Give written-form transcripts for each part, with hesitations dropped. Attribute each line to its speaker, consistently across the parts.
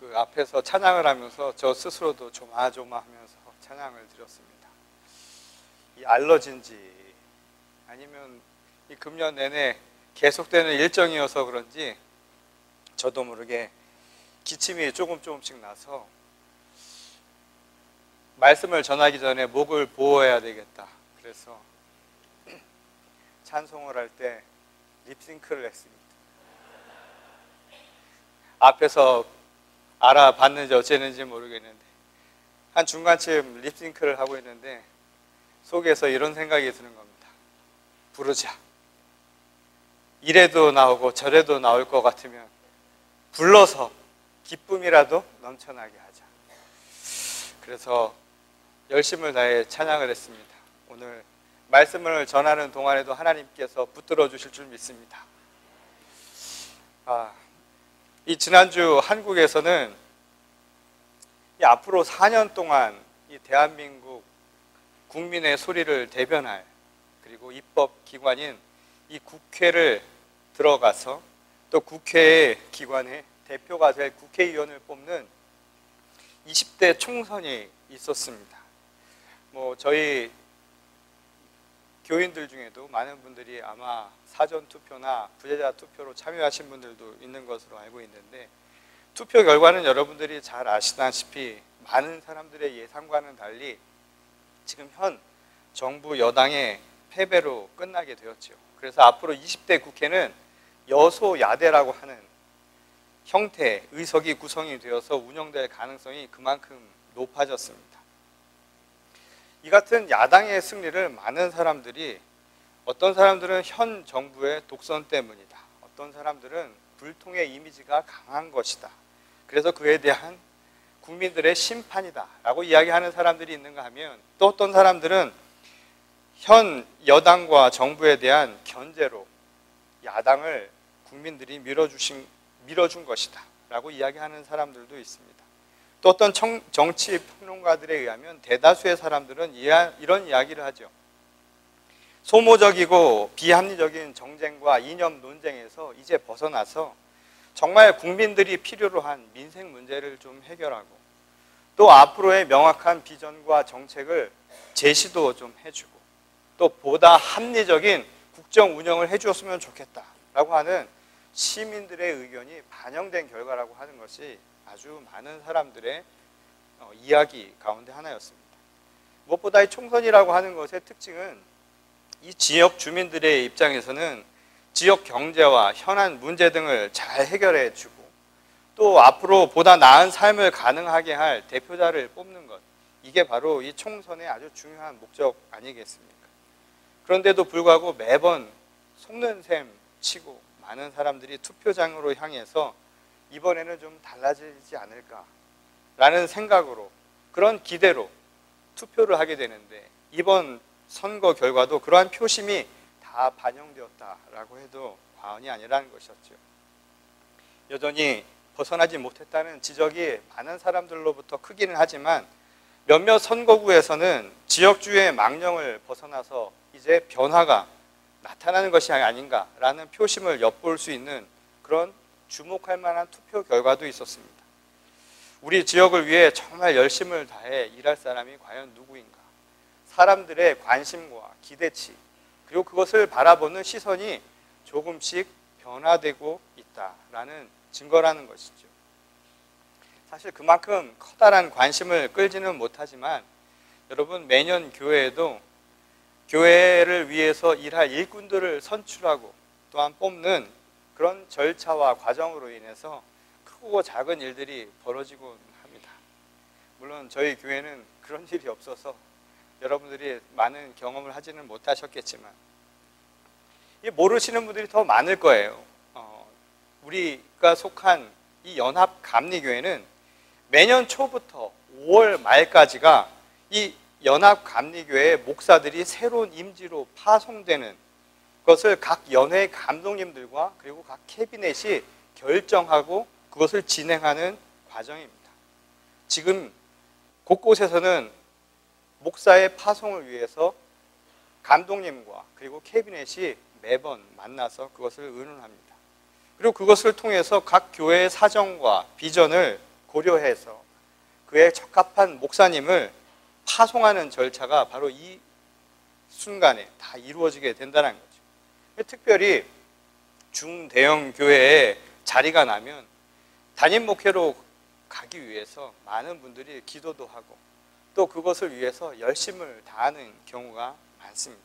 Speaker 1: 그 앞에서 찬양을 하면서 저 스스로도 조마조마하면서 찬양을 드렸습니다. 이 알러지인지 아니면 이 금년 내내 계속되는 일정이어서 그런지 저도 모르게 기침이 조금씩 나서 말씀을 전하기 전에 목을 보호해야 되겠다. 그래서 찬송을 할 때 립싱크를 했습니다. 앞에서 알아봤는지 어쨌는지 모르겠는데 한 중간쯤 립싱크를 하고 있는데 속에서 이런 생각이 드는 겁니다. 부르자. 이래도 나오고 저래도 나올 것 같으면 불러서 기쁨이라도 넘쳐나게 하자. 그래서 열심을 다해 찬양을 했습니다. 오늘 말씀을 전하는 동안에도 하나님께서 붙들어 주실 줄 믿습니다. 이 지난주 한국에서는 이 앞으로 4년 동안 이 대한민국 국민의 소리를 대변할 그리고 입법기관인 이 국회를 들어가서 또 국회의 기관의 대표가 될 국회의원을 뽑는 20대 총선이 있었습니다. 저희 교인들 중에도 많은 분들이 아마 사전투표나 부재자 투표로 참여하신 분들도 있는 것으로 알고 있는데 투표 결과는 여러분들이 잘 아시다시피 많은 사람들의 예상과는 달리 지금 현 정부 여당의 패배로 끝나게 되었죠. 그래서 앞으로 20대 국회는 여소야대라고 하는 형태, 의석이 구성이 되어서 운영될 가능성이 그만큼 높아졌습니다. 이 같은 야당의 승리를 많은 사람들이 어떤 사람들은 현 정부의 독선 때문이다. 어떤 사람들은 불통의 이미지가 강한 것이다. 그래서 그에 대한 국민들의 심판이다 라고 이야기하는 사람들이 있는가 하면 또 어떤 사람들은 현 여당과 정부에 대한 견제로 야당을 국민들이 밀어준 것이다 라고 이야기하는 사람들도 있습니다. 또 어떤 정치 평론가들에 의하면 대다수의 사람들은 이런 이야기를 하죠. 소모적이고 비합리적인 정쟁과 이념 논쟁에서 이제 벗어나서 정말 국민들이 필요로 한 민생 문제를 좀 해결하고 또 앞으로의 명확한 비전과 정책을 제시도 좀 해주고 또 보다 합리적인 국정 운영을 해주었으면 좋겠다라고 하는 시민들의 의견이 반영된 결과라고 하는 것이 아주 많은 사람들의 이야기 가운데 하나였습니다. 무엇보다 이 총선이라고 하는 것의 특징은 이 지역 주민들의 입장에서는 지역 경제와 현안 문제 등을 잘 해결해 주고 또 앞으로 보다 나은 삶을 가능하게 할 대표자를 뽑는 것, 이게 바로 이 총선의 아주 중요한 목적 아니겠습니까? 그런데도 불구하고 매번 속는 셈 치고 많은 사람들이 투표장으로 향해서 이번에는 좀 달라지지 않을까라는 생각으로 그런 기대로 투표를 하게 되는데 이번 선거 결과도 그러한 표심이 다 반영되었다라고 해도 과언이 아니라는 것이었죠. 여전히 벗어나지 못했다는 지적이 많은 사람들로부터 크기는 하지만 몇몇 선거구에서는 지역주의 망령을 벗어나서 이제 변화가 나타나는 것이 아닌가라는 표심을 엿볼 수 있는 그런 주목할 만한 투표 결과도 있었습니다. 우리 지역을 위해 정말 열심을 다해 일할 사람이 과연 누구인가? 사람들의 관심과 기대치 그리고 그것을 바라보는 시선이 조금씩 변화되고 있다라는 증거라는 것이죠. 사실 그만큼 커다란 관심을 끌지는 못하지만 여러분 매년 교회에도 교회를 위해서 일할 일꾼들을 선출하고 또한 뽑는 그런 절차와 과정으로 인해서 크고 작은 일들이 벌어지곤 합니다. 물론 저희 교회는 그런 일이 없어서 여러분들이 많은 경험을 하지는 못하셨겠지만 모르시는 분들이 더 많을 거예요. 우리가 속한 이 연합감리교회는 매년 초부터 5월 말까지가 이 연합감리교회 목사들이 새로운 임지로 파송되는 것을 각 연회 감독님들과 그리고 각 캐비넷이 결정하고 그것을 진행하는 과정입니다. 지금 곳곳에서는 목사의 파송을 위해서 감독님과 그리고 캐비넷이 매번 만나서 그것을 의논합니다. 그리고 그것을 통해서 각 교회의 사정과 비전을 고려해서 그에 적합한 목사님을 파송하는 절차가 바로 이 순간에 다 이루어지게 된다는 거죠. 특별히 중대형 교회에 자리가 나면 담임 목회로 가기 위해서 많은 분들이 기도도 하고 또 그것을 위해서 열심을 다하는 경우가 많습니다.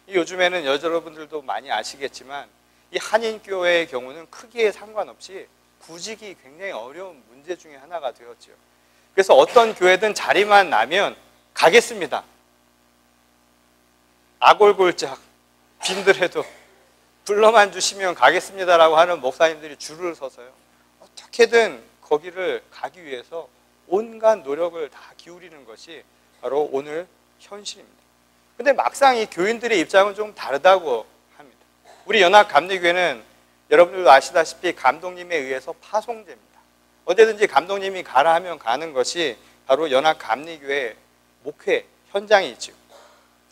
Speaker 1: 요즘에는 여러분들도 많이 아시겠지만 이 한인교회의 경우는 크기에 상관없이 구직이 굉장히 어려운 문제 중에 하나가 되었죠. 그래서 어떤 교회든 자리만 나면 가겠습니다. 아골골짝 빈들해도 불러만 주시면 가겠습니다라고 하는 목사님들이 줄을 서서요. 어떻게든 거기를 가기 위해서 온갖 노력을 다 기울이는 것이 바로 오늘 현실입니다. 근데 막상 이 교인들의 입장은 좀 다르다고 합니다. 우리 연합감리교회는 여러분들도 아시다시피 감독님에 의해서 파송됩니다. 언제든지 감독님이 가라 하면 가는 것이 바로 연합감리교회 목회 현장이죠.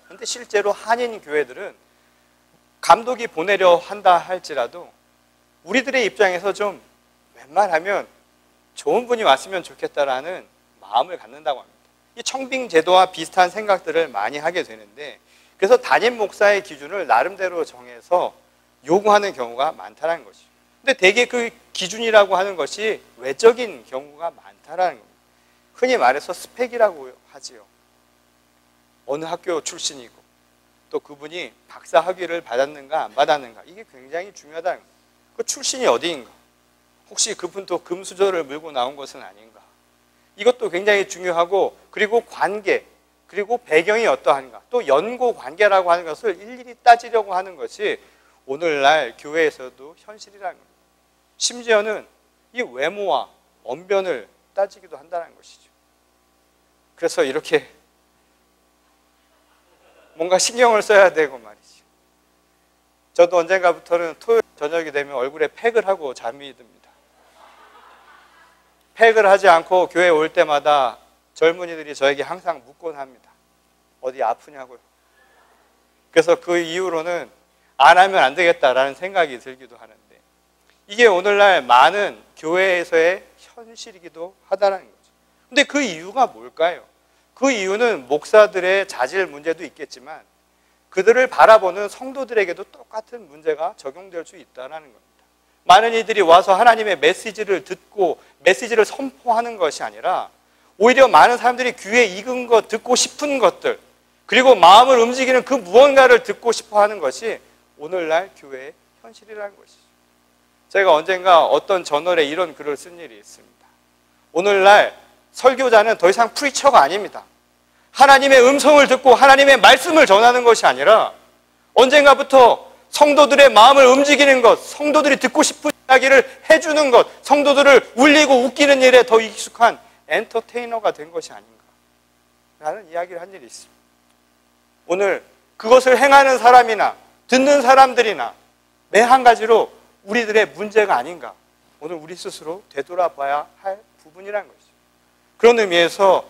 Speaker 1: 그런데 실제로 한인 교회들은 감독이 보내려 한다 할지라도 우리들의 입장에서 좀 웬만하면 좋은 분이 왔으면 좋겠다라는 마음을 갖는다고 합니다. 이 청빙 제도와 비슷한 생각들을 많이 하게 되는데 그래서 담임 목사의 기준을 나름대로 정해서 요구하는 경우가 많다는 것이죠. 근데 대개 그 기준이라고 하는 것이 외적인 경우가 많다라는 겁니다. 흔히 말해서 스펙이라고 하지요. 어느 학교 출신이고 또 그분이 박사 학위를 받았는가 안 받았는가 이게 굉장히 중요하다는 겁니다. 그 출신이 어디인가? 혹시 그분도 금수저를 물고 나온 것은 아닌가? 이것도 굉장히 중요하고 그리고 관계 그리고 배경이 어떠한가 또 연고 관계라고 하는 것을 일일이 따지려고 하는 것이 오늘날 교회에서도 현실이라는 겁니다. 심지어는 이 외모와 언변을 따지기도 한다는 것이죠. 그래서 이렇게 뭔가 신경을 써야 되고 말이죠. 저도 언젠가부터는 토요일 저녁이 되면 얼굴에 팩을 하고 잠이 듭니다. 팩을 하지 않고 교회에 올 때마다 젊은이들이 저에게 항상 묻곤 합니다. 어디 아프냐고요. 그래서 그 이후로는 안 하면 안 되겠다라는 생각이 들기도 하는데 이게 오늘날 많은 교회에서의 현실이기도 하다는 거죠. 근데 그 이유가 뭘까요? 그 이유는 목사들의 자질 문제도 있겠지만 그들을 바라보는 성도들에게도 똑같은 문제가 적용될 수 있다는 겁니다. 많은 이들이 와서 하나님의 메시지를 듣고 메시지를 선포하는 것이 아니라 오히려 많은 사람들이 귀에 익은 것, 듣고 싶은 것들 그리고 마음을 움직이는 그 무언가를 듣고 싶어 하는 것이 오늘날 교회의 현실이라는 것이죠. 제가 언젠가 어떤 저널에 이런 글을 쓴 일이 있습니다. 오늘날 설교자는 더 이상 프리처가 아닙니다. 하나님의 음성을 듣고 하나님의 말씀을 전하는 것이 아니라 언젠가부터 성도들의 마음을 움직이는 것, 성도들이 듣고 싶은 이야기를 해주는 것, 성도들을 울리고 웃기는 일에 더 익숙한 엔터테이너가 된 것이 아닌가 라는 이야기를 한 일이 있습니다. 오늘 그것을 행하는 사람이나 듣는 사람들이나 매 한 가지로 우리들의 문제가 아닌가 오늘 우리 스스로 되돌아봐야 할 부분이라는 것이죠. 그런 의미에서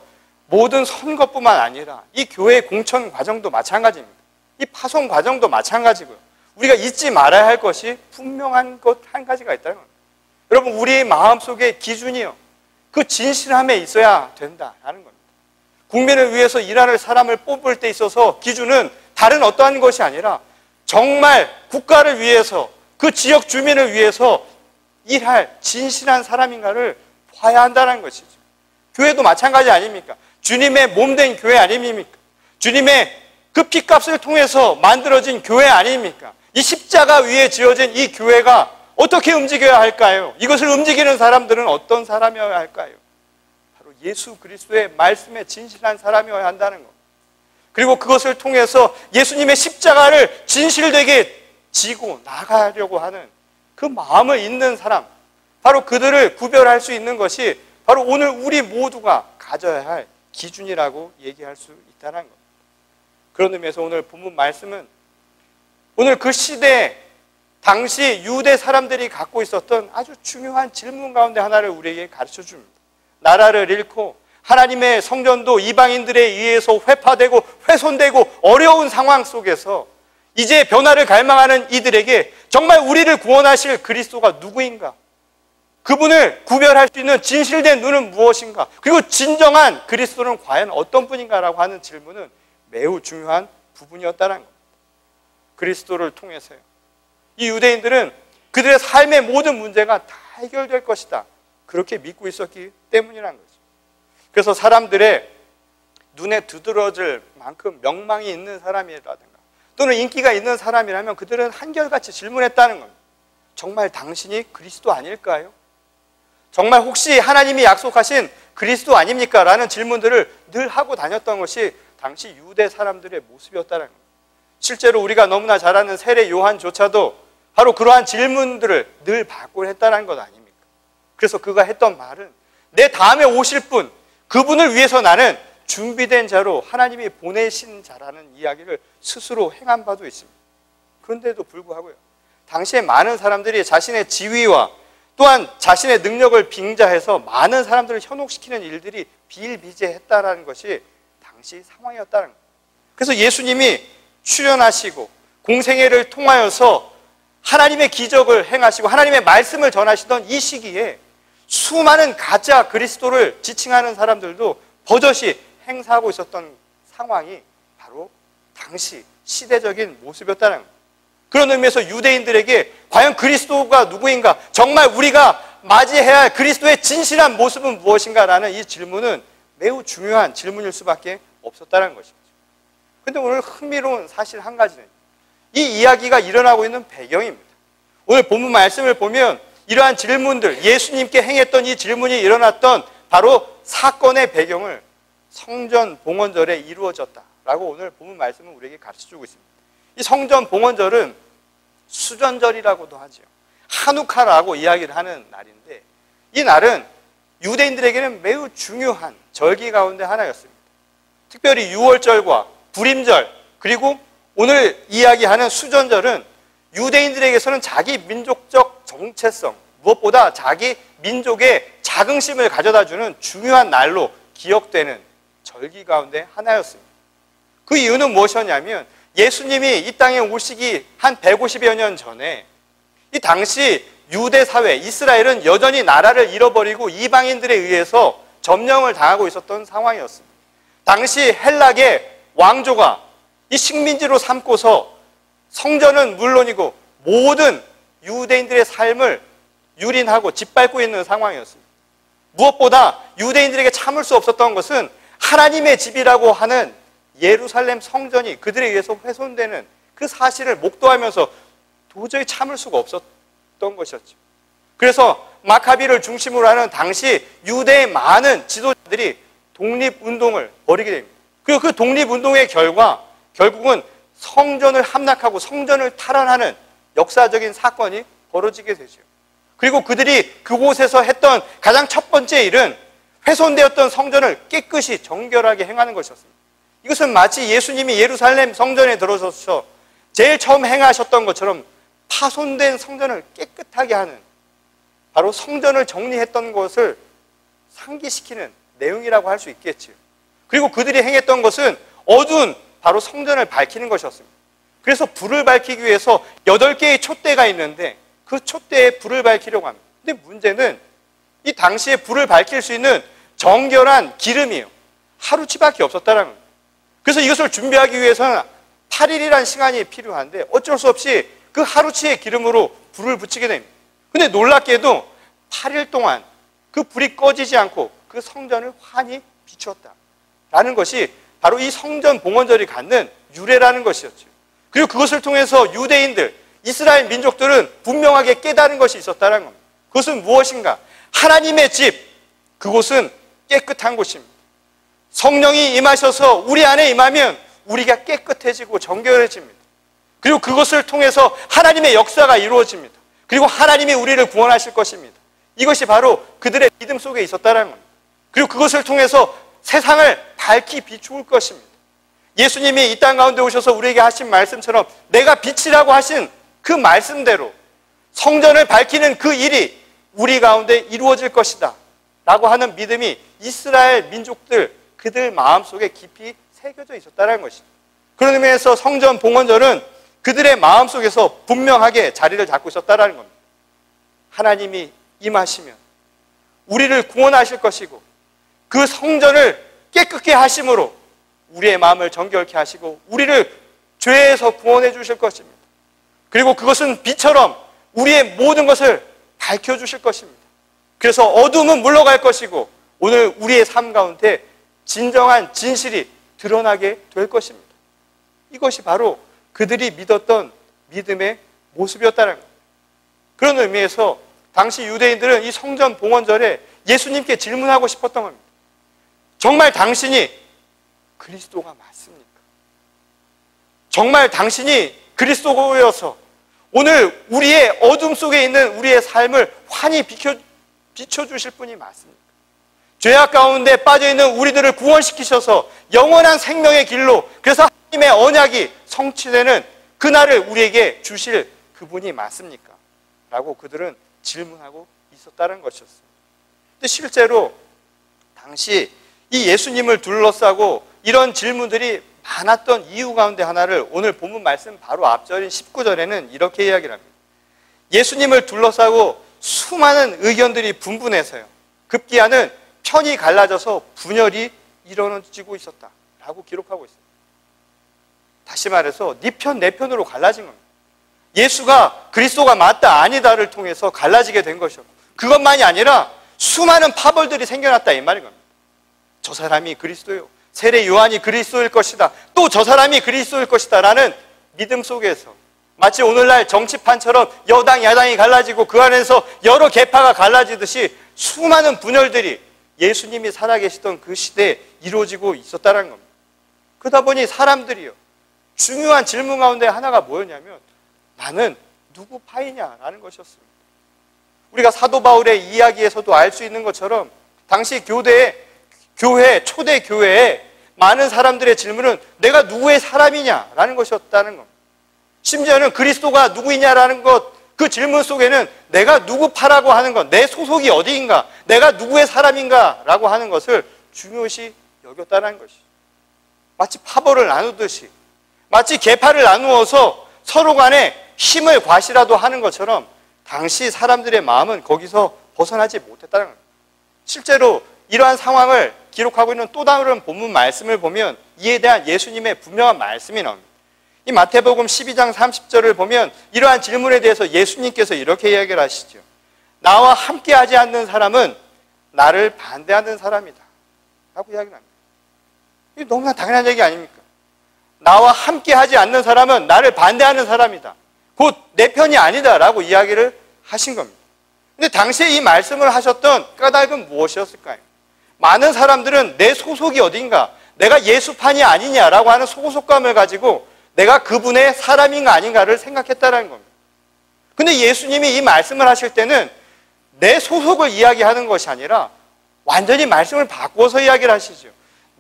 Speaker 1: 모든 선거뿐만 아니라 이 교회 공천 과정도 마찬가지입니다. 이 파송 과정도 마찬가지고요. 우리가 잊지 말아야 할 것이 분명한 것 한 가지가 있다는 겁니다. 여러분 우리의 마음속에 기준이요. 그 진실함에 있어야 된다는 겁니다. 국민을 위해서 일하는 사람을 뽑을 때 있어서 기준은 다른 어떠한 것이 아니라 정말 국가를 위해서 그 지역 주민을 위해서 일할 진실한 사람인가를 봐야 한다는 것이죠. 교회도 마찬가지 아닙니까? 주님의 몸된 교회 아닙니까? 주님의 그 피값을 통해서 만들어진 교회 아닙니까? 이 십자가 위에 지어진 이 교회가 어떻게 움직여야 할까요? 이것을 움직이는 사람들은 어떤 사람이어야 할까요? 바로 예수 그리스도의 말씀에 진실한 사람이어야 한다는 것. 그리고 그것을 통해서 예수님의 십자가를 진실되게 지고 나가려고 하는 그 마음을 잇는 사람, 바로 그들을 구별할 수 있는 것이 바로 오늘 우리 모두가 가져야 할 기준이라고 얘기할 수 있다는 겁니다. 그런 의미에서 오늘 본문 말씀은 오늘 그 시대 당시 유대 사람들이 갖고 있었던 아주 중요한 질문 가운데 하나를 우리에게 가르쳐 줍니다. 나라를 잃고 하나님의 성전도 이방인들에 의해서 회파되고 훼손되고 어려운 상황 속에서 이제 변화를 갈망하는 이들에게 정말 우리를 구원하실 그리스도가 누구인가? 그분을 구별할 수 있는 진실된 눈은 무엇인가? 그리고 진정한 그리스도는 과연 어떤 분인가라고 하는 질문은 매우 중요한 부분이었다는 겁니다. 그리스도를 통해서요. 이 유대인들은 그들의 삶의 모든 문제가 다 해결될 것이다. 그렇게 믿고 있었기 때문이라는 거죠. 그래서 사람들의 눈에 두드러질 만큼 명망이 있는 사람이라든가 또는 인기가 있는 사람이라면 그들은 한결같이 질문했다는 겁니다. 정말 당신이 그리스도 아닐까요? 정말 혹시 하나님이 약속하신 그리스도 아닙니까? 라는 질문들을 늘 하고 다녔던 것이 당시 유대 사람들의 모습이었다는 겁니다. 실제로 우리가 너무나 잘 아는 세례 요한조차도 바로 그러한 질문들을 늘 받고 했다는 것 아닙니까? 그래서 그가 했던 말은 내 다음에 오실 분, 그분을 위해서 나는 준비된 자로 하나님이 보내신 자라는 이야기를 스스로 행한 바도 있습니다. 그런데도 불구하고요, 당시에 많은 사람들이 자신의 지위와 또한 자신의 능력을 빙자해서 많은 사람들을 현혹시키는 일들이 비일비재했다라는 것이 당시 상황이었다는 거예요. 그래서 예수님이 출현하시고 공생애를 통하여서 하나님의 기적을 행하시고 하나님의 말씀을 전하시던 이 시기에 수많은 가짜 그리스도를 지칭하는 사람들도 버젓이 행사하고 있었던 상황이 바로 당시 시대적인 모습이었다는 겁니다. 그런 의미에서 유대인들에게 과연 그리스도가 누구인가, 정말 우리가 맞이해야 할 그리스도의 진실한 모습은 무엇인가라는 이 질문은 매우 중요한 질문일 수밖에 없었다는 것이죠. 그런데 오늘 흥미로운 사실 한 가지는 이 이야기가 일어나고 있는 배경입니다. 오늘 본문 말씀을 보면 이러한 질문들, 예수님께 행했던 이 질문이 일어났던 바로 사건의 배경을 성전 봉헌절에 이루어졌다라고 오늘 본문 말씀은 우리에게 가르쳐주고 있습니다. 이 성전 봉헌절은 수전절이라고도 하죠. 하누카라고 이야기를 하는 날인데 이 날은 유대인들에게는 매우 중요한 절기 가운데 하나였습니다. 특별히 유월절과 불임절 그리고 오늘 이야기하는 수전절은 유대인들에게서는 자기 민족적 정체성, 무엇보다 자기 민족의 자긍심을 가져다주는 중요한 날로 기억되는 절기 가운데 하나였습니다. 그 이유는 무엇이었냐면 예수님이 이 땅에 오시기 한 150여 년 전에 이 당시 유대 사회, 이스라엘은 여전히 나라를 잃어버리고 이방인들에 의해서 점령을 당하고 있었던 상황이었습니다. 당시 헬락의 왕조가 이 식민지로 삼고서 성전은 물론이고 모든 유대인들의 삶을 유린하고 짓밟고 있는 상황이었습니다. 무엇보다 유대인들에게 참을 수 없었던 것은 하나님의 집이라고 하는 예루살렘 성전이 그들에 의해서 훼손되는 그 사실을 목도하면서 도저히 참을 수가 없었던 것이었죠. 그래서 마카비를 중심으로 하는 당시 유대의 많은 지도자들이 독립운동을 벌이게 됩니다. 그리고 그 독립운동의 결과 결국은 성전을 함락하고 성전을 탈환하는 역사적인 사건이 벌어지게 되죠. 그리고 그들이 그곳에서 했던 가장 첫 번째 일은 훼손되었던 성전을 깨끗이 정결하게 행하는 것이었습니다. 이것은 마치 예수님이 예루살렘 성전에 들어서서 제일 처음 행하셨던 것처럼 파손된 성전을 깨끗하게 하는 바로 성전을 정리했던 것을 상기시키는 내용이라고 할 수 있겠지요. 그리고 그들이 행했던 것은 어두운 바로 성전을 밝히는 것이었습니다. 그래서 불을 밝히기 위해서 8개의 촛대가 있는데 그 촛대에 불을 밝히려고 합니다. 근데 문제는 이 당시에 불을 밝힐 수 있는 정결한 기름이요, 하루치밖에 없었다는 겁니다. 그래서 이것을 준비하기 위해서는 8일이라는 시간이 필요한데 어쩔 수 없이 그 하루치의 기름으로 불을 붙이게 됩니다. 근데 놀랍게도 8일 동안 그 불이 꺼지지 않고 그 성전을 환히 비추었다라는 것이 바로 이 성전 봉헌절이 갖는 유래라는 것이었죠. 그리고 그것을 통해서 유대인들, 이스라엘 민족들은 분명하게 깨달은 것이 있었다는 겁니다. 그것은 무엇인가? 하나님의 집, 그곳은 깨끗한 곳입니다. 성령이 임하셔서 우리 안에 임하면 우리가 깨끗해지고 정결해집니다. 그리고 그것을 통해서 하나님의 역사가 이루어집니다. 그리고 하나님이 우리를 구원하실 것입니다. 이것이 바로 그들의 믿음 속에 있었다는 겁니다. 그리고 그것을 통해서 세상을 밝히 비추을 것입니다. 예수님이 이 땅 가운데 오셔서 우리에게 하신 말씀처럼 내가 빛이라고 하신 그 말씀대로 성전을 밝히는 그 일이 우리 가운데 이루어질 것이다 라고 하는 믿음이 이스라엘 민족들 그들 마음속에 깊이 새겨져 있었다는 것입니다. 그런 의미에서 성전 봉헌절은 그들의 마음속에서 분명하게 자리를 잡고 있었다는 겁니다. 하나님이 임하시면 우리를 구원하실 것이고 그 성전을 깨끗게 하심으로 우리의 마음을 정결케 하시고 우리를 죄에서 구원해 주실 것입니다. 그리고 그것은 빛처럼 우리의 모든 것을 밝혀주실 것입니다. 그래서 어둠은 물러갈 것이고 오늘 우리의 삶 가운데 진정한 진실이 드러나게 될 것입니다. 이것이 바로 그들이 믿었던 믿음의 모습이었다는 겁니다. 그런 의미에서 당시 유대인들은 이 성전 봉헌절에 예수님께 질문하고 싶었던 겁니다. 정말 당신이 그리스도가 맞습니까? 정말 당신이 그리스도여서 오늘 우리의 어둠 속에 있는 우리의 삶을 환히 비춰주실 분이 맞습니까? 죄악 가운데 빠져있는 우리들을 구원시키셔서 영원한 생명의 길로, 그래서 하나님의 언약이 성취되는 그날을 우리에게 주실 그분이 맞습니까? 라고 그들은 질문하고 있었다는 것이었습니다. 근데 실제로 당시 이 예수님을 둘러싸고 이런 질문들이 많았던 이유 가운데 하나를 오늘 본문 말씀 바로 앞절인 19절에는 이렇게 이야기를 합니다. 예수님을 둘러싸고 수많은 의견들이 분분해서요, 급기야는 편이 갈라져서 분열이 일어나지고 있었다 라고 기록하고 있습니다. 다시 말해서 네 편, 내 편으로 갈라진 겁니다. 예수가 그리스도가 맞다 아니다를 통해서 갈라지게 된 것이었고, 그것만이 아니라 수많은 파벌들이 생겨났다 이 말인 겁니다. 저 사람이 그리스도요, 세례 요한이 그리스도일 것이다, 또 저 사람이 그리스도일 것이다 라는 믿음 속에서 마치 오늘날 정치판처럼 여당 야당이 갈라지고 그 안에서 여러 계파가 갈라지듯이 수많은 분열들이 예수님이 살아계시던 그 시대에 이루어지고 있었다는 겁니다. 그러다 보니 사람들이요, 중요한 질문 가운데 하나가 뭐였냐면 나는 누구 파이냐라는 것이었습니다. 우리가 사도 바울의 이야기에서도 알 수 있는 것처럼 당시 초대 교회에 많은 사람들의 질문은 내가 누구의 사람이냐라는 것이었다는 겁니다. 심지어는 그리스도가 누구이냐라는 것, 그 질문 속에는 내가 누구 파라고 하는 것, 내 소속이 어디인가, 내가 누구의 사람인가 라고 하는 것을 중요시 여겼다는 것이죠. 마치 파벌을 나누듯이, 마치 계파를 나누어서 서로 간에 힘을 과시라도 하는 것처럼 당시 사람들의 마음은 거기서 벗어나지 못했다는 겁니다. 실제로 이러한 상황을 기록하고 있는 또 다른 본문 말씀을 보면 이에 대한 예수님의 분명한 말씀이 나옵니다. 이 마태복음 12장 30절을 보면 이러한 질문에 대해서 예수님께서 이렇게 이야기를 하시죠. 나와 함께하지 않는 사람은 나를 반대하는 사람이다 라고 이야기를 합니다. 이게 너무나 당연한 얘기 아닙니까? 나와 함께하지 않는 사람은 나를 반대하는 사람이다, 곧 내 편이 아니다 라고 이야기를 하신 겁니다. 근데 당시에 이 말씀을 하셨던 까닭은 무엇이었을까요? 많은 사람들은 내 소속이 어딘가, 내가 예수판이 아니냐라고 하는 소속감을 가지고 내가 그분의 사람인가 아닌가를 생각했다는 겁니다. 근데 예수님이 이 말씀을 하실 때는 내 소속을 이야기하는 것이 아니라 완전히 말씀을 바꾸어서 이야기를 하시죠.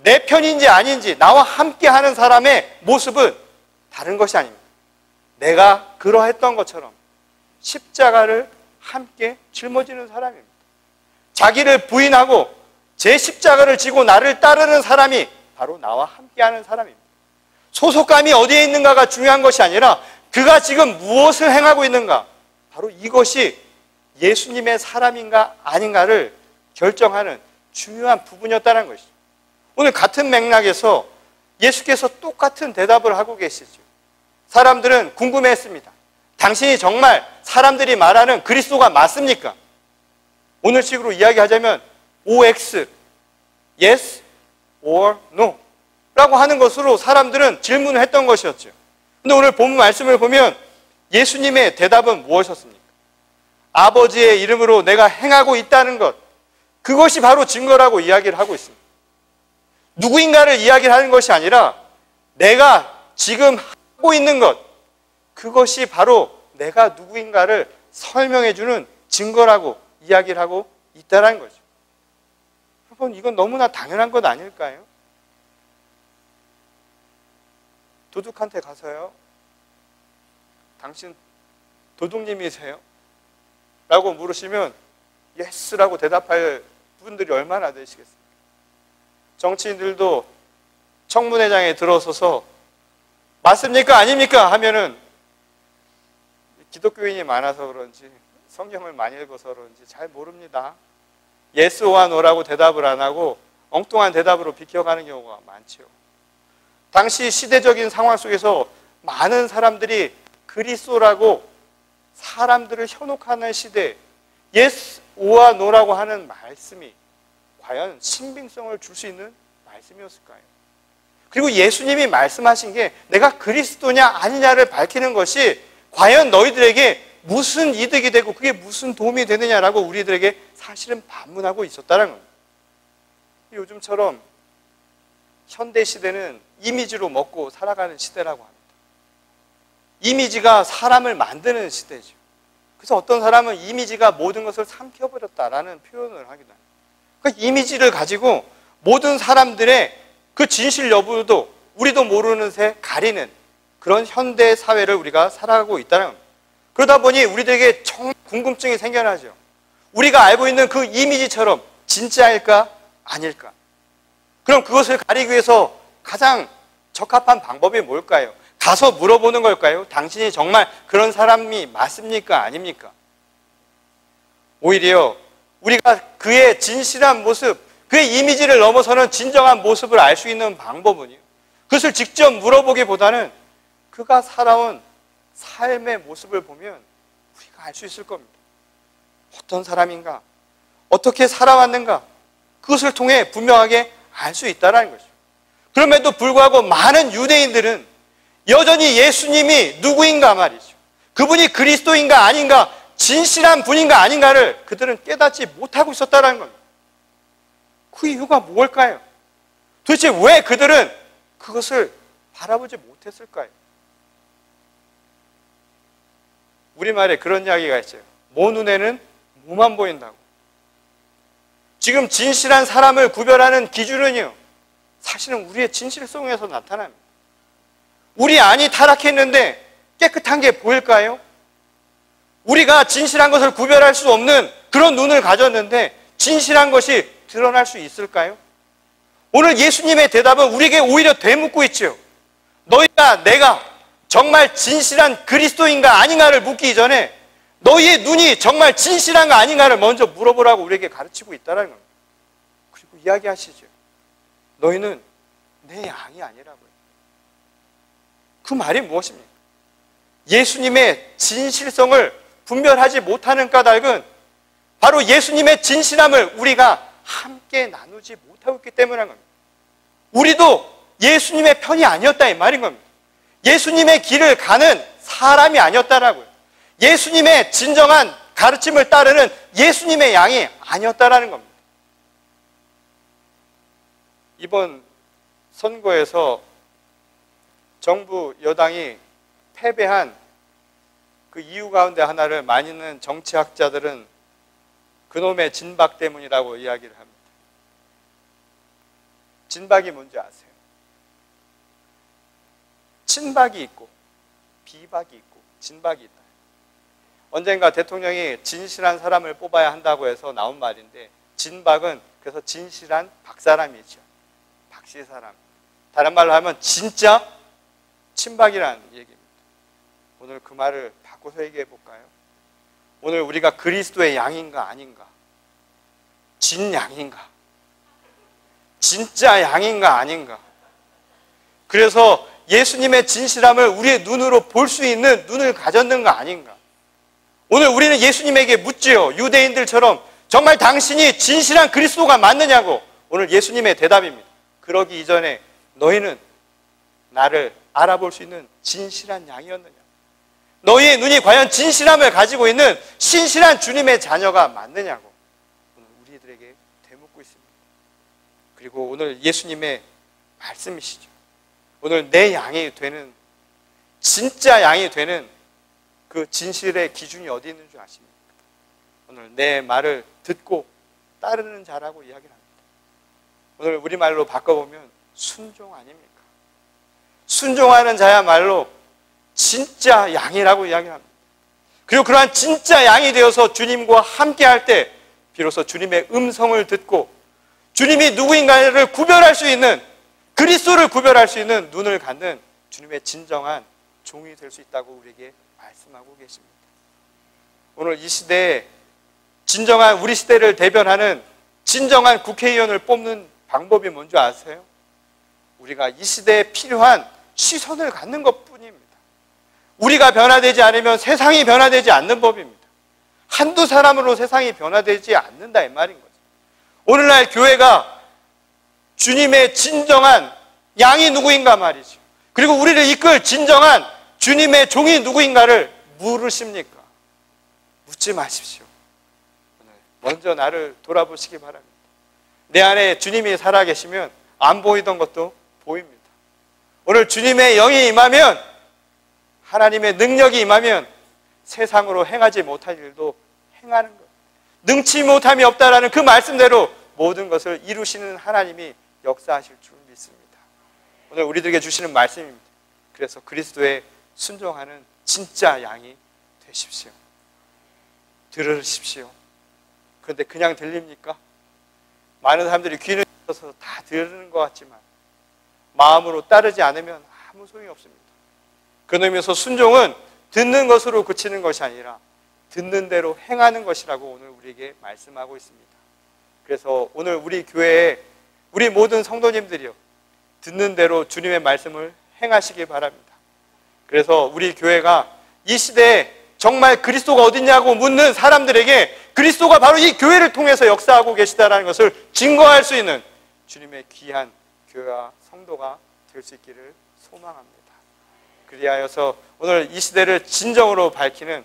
Speaker 1: 내 편인지 아닌지, 나와 함께하는 사람의 모습은 다른 것이 아닙니다. 내가 그러했던 것처럼 십자가를 함께 짊어지는 사람입니다. 자기를 부인하고 제 십자가를 지고 나를 따르는 사람이 바로 나와 함께하는 사람입니다. 소속감이 어디에 있는가가 중요한 것이 아니라 그가 지금 무엇을 행하고 있는가, 바로 이것이 예수님의 사람인가 아닌가를 결정하는 중요한 부분이었다는 것이죠. 오늘 같은 맥락에서 예수께서 똑같은 대답을 하고 계시죠. 사람들은 궁금해했습니다. 당신이 정말 사람들이 말하는 그리스도가 맞습니까? 오늘식으로 이야기하자면 OX, yes or no 라고 하는 것으로 사람들은 질문을 했던 것이었죠. 근데 오늘 본문 말씀을 보면 예수님의 대답은 무엇이었습니까? 아버지의 이름으로 내가 행하고 있다는 것, 그것이 바로 증거라고 이야기를 하고 있습니다. 누구인가를 이야기를 하는 것이 아니라 내가 지금 하고 있는 것, 그것이 바로 내가 누구인가를 설명해 주는 증거라고 이야기를 하고 있다는 거죠. 여러분, 이건 너무나 당연한 것 아닐까요? 도둑한테 가서요, 당신 도둑님이세요? 라고 물으시면 예스라고 대답할 분들이 얼마나 되시겠습니까? 정치인들도 청문회장에 들어서서 맞습니까? 아닙니까? 하면은 기독교인이 많아서 그런지 성경을 많이 읽어서 그런지 잘 모릅니다. 예스와 노라고 대답을 안 하고 엉뚱한 대답으로 비켜가는 경우가 많지요. 당시 시대적인 상황 속에서 많은 사람들이 그리스도라고 사람들을 현혹하는 시대에 예스와 노라고 하는 말씀이 과연 신빙성을 줄 수 있는 말씀이었을까요? 그리고 예수님이 말씀하신 게 내가 그리스도냐 아니냐를 밝히는 것이 과연 너희들에게 무슨 이득이 되고 그게 무슨 도움이 되느냐라고 우리들에게 사실은 반문하고 있었다는 겁니다. 요즘처럼 현대 시대는 이미지로 먹고 살아가는 시대라고 합니다. 이미지가 사람을 만드는 시대죠. 그래서 어떤 사람은 이미지가 모든 것을 삼켜버렸다라는 표현을 하기도 합니다. 그 이미지를 가지고 모든 사람들의 그 진실 여부도 우리도 모르는 새 가리는 그런 현대 사회를 우리가 살아가고 있다는 겁니다. 그러다 보니 우리들에게 정말 궁금증이 생겨나죠. 우리가 알고 있는 그 이미지처럼 진짜일까 아닐까? 그럼 그것을 가리기 위해서 가장 적합한 방법이 뭘까요? 가서 물어보는 걸까요? 당신이 정말 그런 사람이 맞습니까? 아닙니까? 오히려 우리가 그의 진실한 모습, 그의 이미지를 넘어서는 진정한 모습을 알 수 있는 방법은요, 그것을 직접 물어보기보다는 그가 살아온 삶의 모습을 보면 우리가 알 수 있을 겁니다. 어떤 사람인가? 어떻게 살아왔는가? 그것을 통해 분명하게 알 수 있다는 것이죠. 그럼에도 불구하고 많은 유대인들은 여전히 예수님이 누구인가 말이죠. 그분이 그리스도인가 아닌가, 진실한 분인가 아닌가를 그들은 깨닫지 못하고 있었다는 겁니다. 그 이유가 뭘까요? 도대체 왜 그들은 그것을 바라보지 못했을까요? 우리말에 그런 이야기가 있어요. 모 눈에는 모만 보인다고. 지금 진실한 사람을 구별하는 기준은요, 사실은 우리의 진실성에서 나타납니다. 우리 안이 타락했는데 깨끗한 게 보일까요? 우리가 진실한 것을 구별할 수 없는 그런 눈을 가졌는데 진실한 것이 드러날 수 있을까요? 오늘 예수님의 대답은 우리에게 오히려 되묻고 있죠. 너희가 내가 정말 진실한 그리스도인가 아닌가를 묻기 전에 너희의 눈이 정말 진실한가 아닌가를 먼저 물어보라고 우리에게 가르치고 있다는 겁니다. 그리고 이야기하시죠. 너희는 내 양이 아니라고요. 그 말이 무엇입니까? 예수님의 진실성을 분별하지 못하는 까닭은 바로 예수님의 진실함을 우리가 함께 나누지 못하고 있기 때문인 겁니다. 우리도 예수님의 편이 아니었다 이 말인 겁니다. 예수님의 길을 가는 사람이 아니었다라고요. 예수님의 진정한 가르침을 따르는 예수님의 양이 아니었다라는 겁니다. 이번 선거에서 정부 여당이 패배한 그 이유 가운데 하나를 많이는 정치학자들은 그놈의 진박 때문이라고 이야기를 합니다. 진박이 뭔지 아세요? 친박이 있고 비박이 있고 진박이 있다. 언젠가 대통령이 진실한 사람을 뽑아야 한다고 해서 나온 말인데, 진박은 그래서 진실한 박사람이죠. 박씨 사람. 다른 말로 하면 진짜 친박이라는 얘기입니다. 오늘 그 말을 바꿔서 얘기해 볼까요? 오늘 우리가 그리스도의 양인가 아닌가? 진양인가? 진짜 양인가 아닌가? 그래서 예수님의 진실함을 우리의 눈으로 볼 수 있는 눈을 가졌는가 아닌가? 오늘 우리는 예수님에게 묻지요. 유대인들처럼 정말 당신이 진실한 그리스도가 맞느냐고. 오늘 예수님의 대답입니다. 그러기 이전에 너희는 나를 알아볼 수 있는 진실한 양이었느냐? 너희의 눈이 과연 진실함을 가지고 있는 신실한 주님의 자녀가 맞느냐고 오늘 우리들에게 되묻고 있습니다. 그리고 오늘 예수님의 말씀이시죠. 오늘 내 양이 되는, 진짜 양이 되는 그 진실의 기준이 어디 있는 줄 아십니까? 오늘 내 말을 듣고 따르는 자라고 이야기를 합니다. 오늘 우리말로 바꿔보면 순종 아닙니까? 순종하는 자야말로 진짜 양이라고 이야기를 합니다. 그리고 그러한 진짜 양이 되어서 주님과 함께 할 때 비로소 주님의 음성을 듣고 주님이 누구인가를 구별할 수 있는, 그리스도를 구별할 수 있는 눈을 갖는 주님의 진정한 종이 될 수 있다고 우리에게 말씀하고 계십니다. 오늘 이 시대에 진정한 우리 시대를 대변하는 진정한 국회의원을 뽑는 방법이 뭔지 아세요? 우리가 이 시대에 필요한 시선을 갖는 것뿐입니다. 우리가 변화되지 않으면 세상이 변화되지 않는 법입니다. 한두 사람으로 세상이 변화되지 않는다 이 말인 거죠. 오늘날 교회가 주님의 진정한 양이 누구인가 말이죠. 그리고 우리를 이끌 진정한 주님의 종이 누구인가를 물으십니까? 묻지 마십시오. 오늘 먼저 나를 돌아보시기 바랍니다. 내 안에 주님이 살아계시면 안 보이던 것도 보입니다. 오늘 주님의 영이 임하면, 하나님의 능력이 임하면 세상으로 행하지 못할 일도 행하는 것, 능치 못함이 없다라는 그 말씀대로 모든 것을 이루시는 하나님이 역사하실 줄 믿습니다. 오늘 우리들에게 주시는 말씀입니다. 그래서 그리스도에 순종하는 진짜 양이 되십시오. 들으십시오. 그런데 그냥 들립니까? 많은 사람들이 귀는 열어서 다 들으는 것 같지만 마음으로 따르지 않으면 아무 소용이 없습니다. 그런 의미에서 순종은 듣는 것으로 그치는 것이 아니라 듣는 대로 행하는 것이라고 오늘 우리에게 말씀하고 있습니다. 그래서 오늘 우리 교회에 우리 모든 성도님들이요, 듣는 대로 주님의 말씀을 행하시기 바랍니다. 그래서 우리 교회가 이 시대에 정말 그리스도가 어딨냐고 묻는 사람들에게 그리스도가 바로 이 교회를 통해서 역사하고 계시다는 것을 증거할 수 있는 주님의 귀한 교회와 성도가 될 수 있기를 소망합니다. 그리하여서 오늘 이 시대를 진정으로 밝히는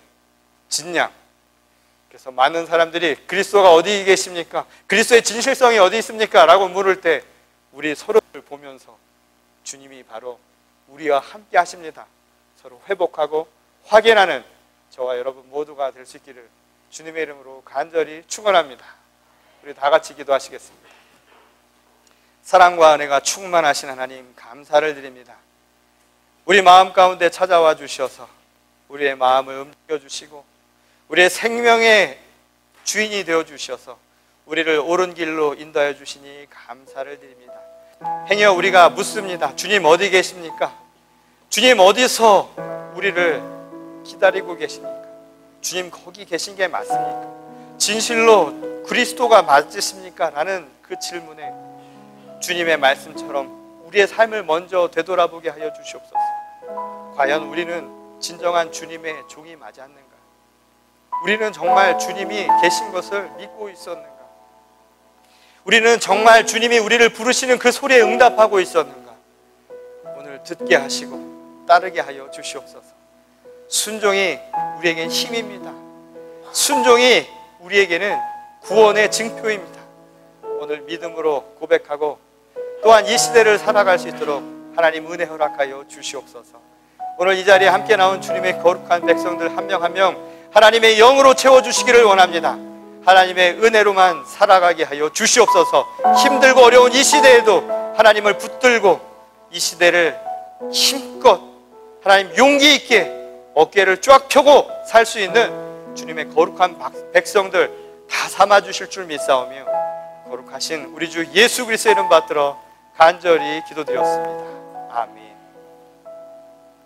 Speaker 1: 진양, 그래서 많은 사람들이 그리스도가 어디 계십니까? 그리스도의 진실성이 어디 있습니까? 라고 물을 때 우리 서로를 보면서 주님이 바로 우리와 함께 하십니다. 서로 회복하고 확인하는 저와 여러분 모두가 될 수 있기를 주님의 이름으로 간절히 축원합니다. 우리 다 같이 기도하시겠습니다. 사랑과 은혜가 충만하신 하나님, 감사를 드립니다. 우리 마음 가운데 찾아와 주셔서 우리의 마음을 움직여 주시고 우리의 생명의 주인이 되어 주셔서 우리를 옳은 길로 인도하여 주시니 감사를 드립니다. 행여 우리가 묻습니다. 주님 어디 계십니까? 주님 어디서 우리를 기다리고 계십니까? 주님 거기 계신 게 맞습니까? 진실로 그리스도가 맞으십니까? 라는 그 질문에 주님의 말씀처럼 우리의 삶을 먼저 되돌아보게 하여 주시옵소서. 과연 우리는 진정한 주님의 종이 맞았는가? 우리는 정말 주님이 계신 것을 믿고 있었는가? 우리는 정말 주님이 우리를 부르시는 그 소리에 응답하고 있었는가? 오늘 듣게 하시고 따르게 하여 주시옵소서. 순종이 우리에겐 힘입니다. 순종이 우리에게는 구원의 증표입니다. 오늘 믿음으로 고백하고 또한 이 시대를 살아갈 수 있도록 하나님 은혜 허락하여 주시옵소서. 오늘 이 자리에 함께 나온 주님의 거룩한 백성들 한 명 한 명 하나님의 영으로 채워주시기를 원합니다. 하나님의 은혜로만 살아가게 하여 주시옵소서. 힘들고 어려운 이 시대에도 하나님을 붙들고 이 시대를 힘껏 하나님 용기 있게 어깨를 쫙 펴고 살 수 있는 주님의 거룩한 백성들 다 삼아주실 줄 믿사오며 거룩하신 우리 주 예수 그리스도의 이름 받들어 간절히 기도드렸습니다. 아멘.